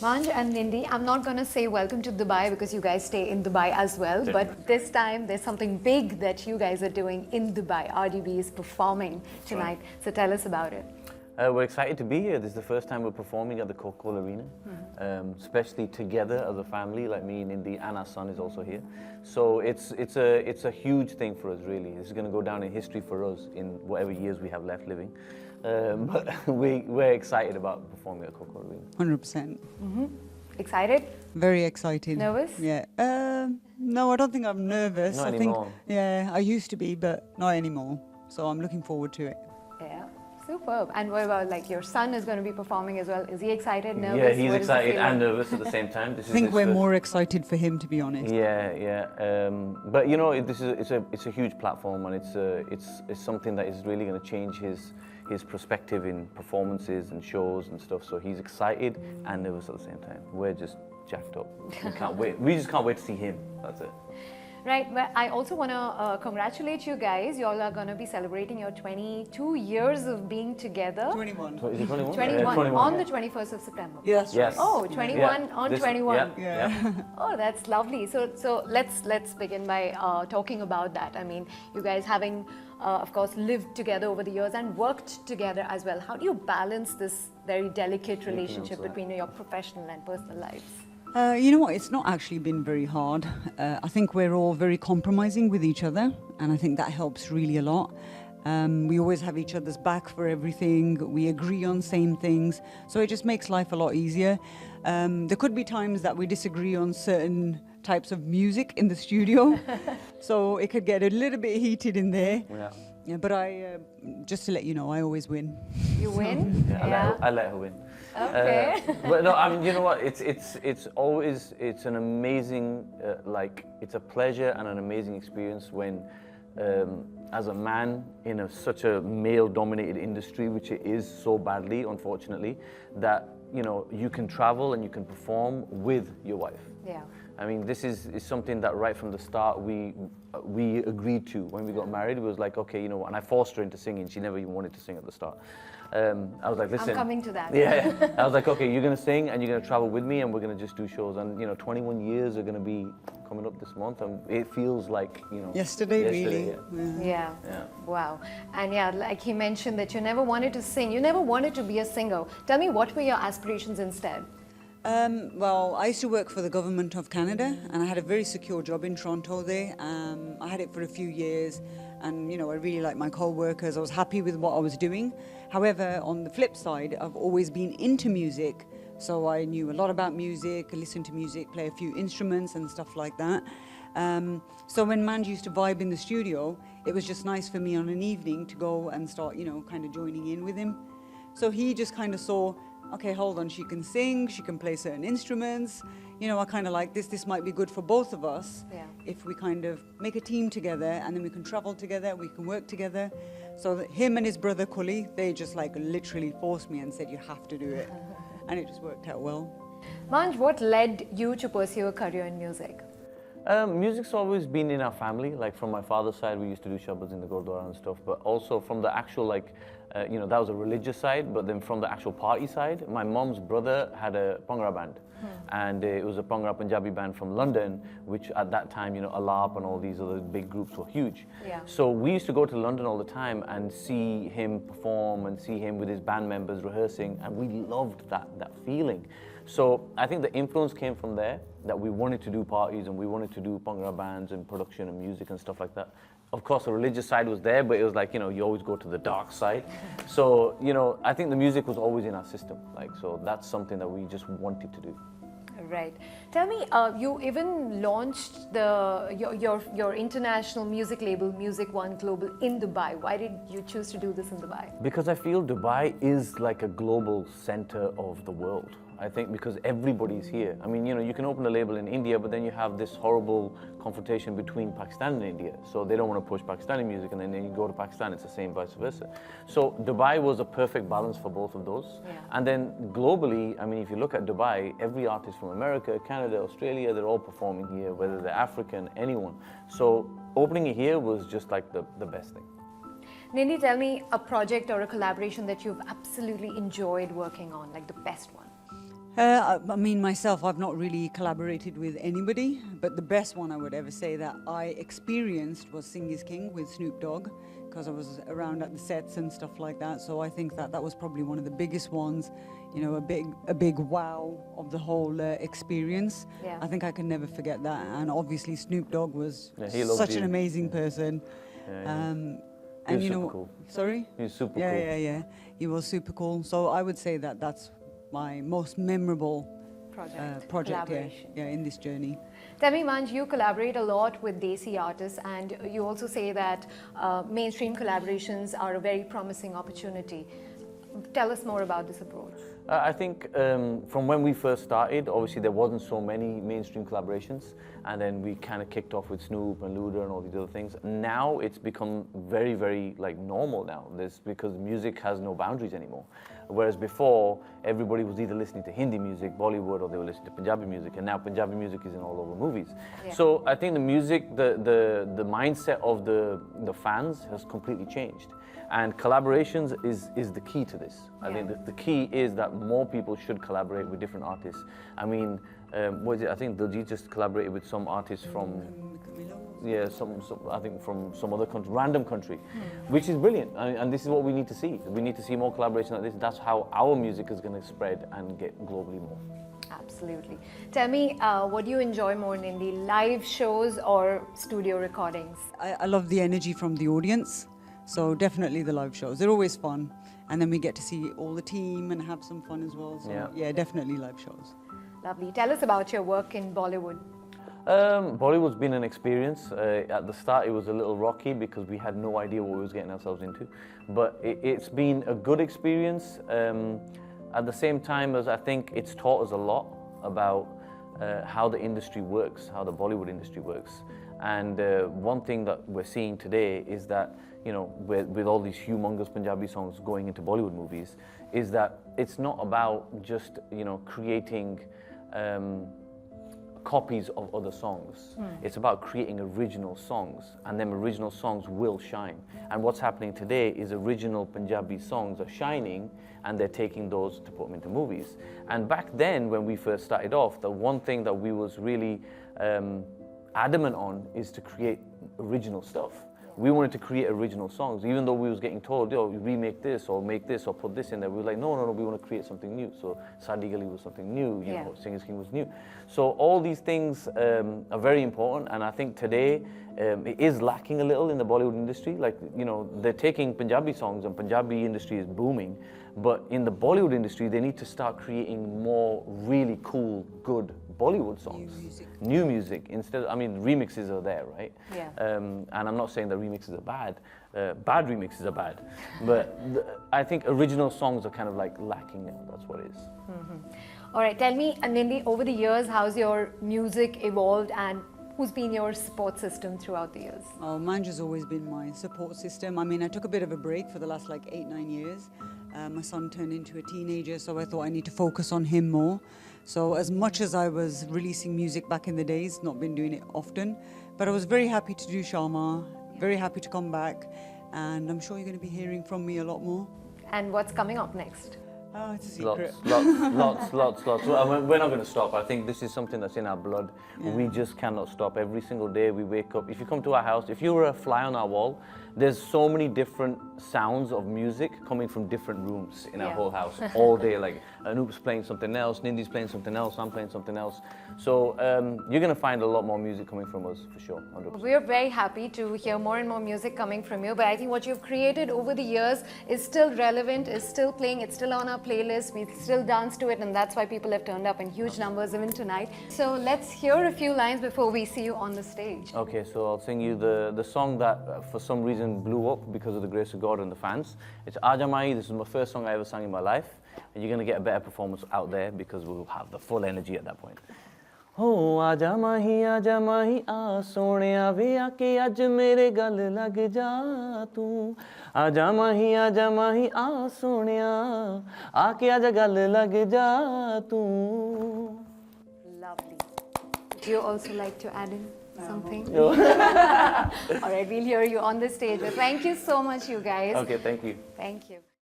Manj and Nindy, I'm not going to say welcome to Dubai because you guys stay in Dubai as well, but this time there's something big that you guys are doing in Dubai. RDB is performing tonight, so tell us about it. We're excited to be here. This is the first time we're performing at the Coca-Cola Arena, especially together as a family, like me, Nindy, and our son is also here. So it's a huge thing for us, really. This is going to go down in history for us in whatever years we have left living. But we're excited about performing at Coca-Cola Arena. 100%. Excited? Very excited. Nervous? Yeah. No, I don't think I'm nervous. Not I anymore. think, yeah, I used to be, but not anymore. So I'm looking forward to it. Yeah, superb. And what about like your son is going to be performing as well? Is he excited, nervous? Yeah, he's What is the excited feeling? and nervous at the same time. This I think is we're his more excited for him, to be honest. Yeah. But you know, it's a huge platform, and it's something that is really going to change his perspective in performances and shows and stuff. So he's excited and nervous at the same time. We're just jacked up. We can't wait. We just can't wait to see him. That's it. Right, well, I also want to congratulate you guys. You all are going to be celebrating your 22 years of being together. 21. Is it 21? 21, on the 21st of September. Yes. Yes. Oh, 21 Yeah. on This- 21. Yeah. Oh, that's lovely. So let's begin by talking about that. I mean, you guys having, of course, lived together over the years and worked together as well. How do you balance this very delicate relationship between your professional and personal lives? You know what, it's not actually been very hard. I think we're all very compromising with each other, and I think that helps really a lot. We always have each other's back for everything. We agree on same things, so it just makes life a lot easier. There could be times that we disagree on certain types of music in the studio, so it could get a little bit heated in there. Yeah, but just to let you know, I always win. You win? Yeah, I let her win. Okay. But no, I mean, you know what? It's an amazing, it's a pleasure and an amazing experience when, as a man in such a male-dominated industry, which it is so badly, unfortunately, that you can travel and you can perform with your wife. Yeah. I mean, this is something that right from the start we agreed to when we got married. It was like, okay, you know what? And I forced her into singing. She never even wanted to sing at the start. I was like, listen. I'm coming to that. Yeah. I was like, okay, you're going to sing and you're going to travel with me and we're going to just do shows. And, 21 years are going to be coming up this month. And it feels like, Yesterday really. Yeah. Wow. And yeah, like he mentioned that you never wanted to sing. You never wanted to be a singer. Tell me, what were your aspirations instead? Well, I used to work for the government of Canada, and I had a very secure job in Toronto there. I had it for a few years, and I really liked my co-workers. I was happy with what I was doing. However, on the flip side, I've always been into music, so I knew a lot about music, listened to music, play a few instruments and stuff like that. So when Manj used to vibe in the studio, it was just nice for me on an evening to go and start, kind of joining in with him. So he just kind of saw, okay, hold on, she can sing, she can play certain instruments. I kind of like this. This might be good for both of us if we kind of make a team together, and then we can travel together, we can work together. So that him and his brother Kully, they just like literally forced me and said, you have to do it. And it just worked out well. Manj, what led you to pursue a career in music? Music's always been in our family. Like from my father's side, we used to do shabads in the Gurdwara and stuff, but also from the actual that was a religious side, but then from the actual party side, my mom's brother had a Bhangra band. And it was a Bhangra Punjabi band from London, which at that time, Alap and all these other big groups were huge. Yeah. So we used to go to London all the time and see him perform and see him with his band members rehearsing, and we loved that feeling. So I think the influence came from there, that we wanted to do parties and we wanted to do Bhangra bands and production and music and stuff like that. Of course, the religious side was there, but it was like, you always go to the dark side. So, I think the music was always in our system. So that's something that we just wanted to do. Right. Tell me, you even launched your international music label, Music One Global, in Dubai. Why did you choose to do this in Dubai? Because I feel Dubai is like a global center of the world. I think because everybody's here. I mean, you can open a label in India, but then you have this horrible confrontation between Pakistan and India. So they don't want to push Pakistani music, and then you go to Pakistan, it's the same, vice versa. So Dubai was a perfect balance for both of those. Yeah. And then globally, I mean, if you look at Dubai, every artist from America, Canada, Australia, they're all performing here, whether they're African, anyone. So opening it here was just like the best thing. Nindy, tell me a project or a collaboration that you've absolutely enjoyed working on, like the best one. I mean, myself, I've not really collaborated with anybody, but the best one I would ever say that I experienced was Sing is King with Snoop Dogg, because I was around at the sets and stuff like that. So I think that that was probably one of the biggest ones, you know, a big wow of the whole experience. Yeah. I think I can never forget that. And obviously Snoop Dogg was he loved such you. an amazing person. He was you super know, cool. sorry? He was super Yeah, cool. yeah. He was super cool. So I would say that that's my most memorable project, collaboration. in this journey. Tell me, Manj, you collaborate a lot with Desi artists, and you also say that mainstream collaborations are a very promising opportunity. Tell us more about this approach. I think from when we first started, obviously there wasn't so many mainstream collaborations, and then we kind of kicked off with Snoop and Luda and all these other things. Now it's become very, very like normal now. Because music has no boundaries anymore. Whereas before, everybody was either listening to Hindi music, Bollywood, or they were listening to Punjabi music, and now Punjabi music is in all over movies. Yeah. So I think the music, the mindset of the fans has completely changed. And collaborations is the key to this. I think the key is that more people should collaborate with different artists. I mean, what is it? I think Diljit just collaborated with some artists from, I think from some other country, random country, which is brilliant. And this is what we need to see. We need to see more collaboration like this. That's how our music is going to spread and get globally more. Absolutely. Tell me, what do you enjoy more, Nindy? Live shows or studio recordings? I love the energy from the audience. So definitely the live shows. They're always fun. And then we get to see all the team and have some fun as well. So yeah, definitely live shows. Lovely. Tell us about your work in Bollywood. Bollywood's been an experience. At the start it was a little rocky because we had no idea what we was getting ourselves into. But it's been a good experience. At the same time as I think it's taught us a lot about how the industry works, how the Bollywood industry works. And one thing that we're seeing today is that, you know, with all these humongous Punjabi songs going into Bollywood movies, is that it's not about just, you know, creating copies of other songs. It's about creating original songs, and them original songs will shine. And what's happening today is original Punjabi songs are shining, and they're taking those to put them into movies. And back then, when we first started off, the one thing that we was really adamant on is to create original stuff. We wanted to create original songs, even though we was getting told, yo, remake this or make this or put this in there. We were like, no, we want to create something new. So Sadi Gali was something new, you know, Sing is King was new. So all these things are very important, and I think today it is lacking a little in the Bollywood industry. Like, you know, they're taking Punjabi songs and Punjabi industry is booming, but in the Bollywood industry, they need to start creating more really cool, good Bollywood songs. New music. Instead, I mean, remixes are there, right? Yeah. And I'm not saying that remixes are bad. Bad remixes are bad. But I think original songs are kind of like lacking now. That's what it is. All right, tell me, Nindy, over the years, how's your music evolved, and who's been your support system throughout the years? Oh, Manj has always been my support system. I mean, I took a bit of a break for the last like 8-9 years. My son turned into a teenager, so I thought I need to focus on him more. So as much as I was releasing music back in the days, not been doing it often, but I was very happy to do Sharma, very happy to come back, and I'm sure you're going to be hearing from me a lot more. And what's coming up next? Oh, it's a secret. Lots. Well, we're not going to stop. I think this is something that's in our blood. Yeah. We just cannot stop. Every single day we wake up. If you come to our house, if you were a fly on our wall, there's so many different sounds of music coming from different rooms in our whole house all day. Like Anoop's playing something else, Nindy's playing something else, I'm playing something else. So you're going to find a lot more music coming from us for sure. 100%. We're very happy to hear more and more music coming from you, but I think what you've created over the years is still relevant, is still playing, it's still on our playlist, we still dance to it, and that's why people have turned up in huge numbers even tonight. So let's hear a few lines before we see you on the stage. Okay, so I'll sing you the song that for some reason blew up because of the grace of God and the fans. It's Aaja Mai. This is my first song I ever sang in my life, and you're going to get a better performance out there because we'll have the full energy at that point. Oh, Aaja Mahi, aa sohneya ve aake aj mere gal lag ja tu. Aaja Mahi, aa sohneya aake aj gal lag ja tu. Lovely. Would you also like to add in something? All right, we'll hear you on the stage. But thank you so much, you guys. Okay, thank you. Thank you.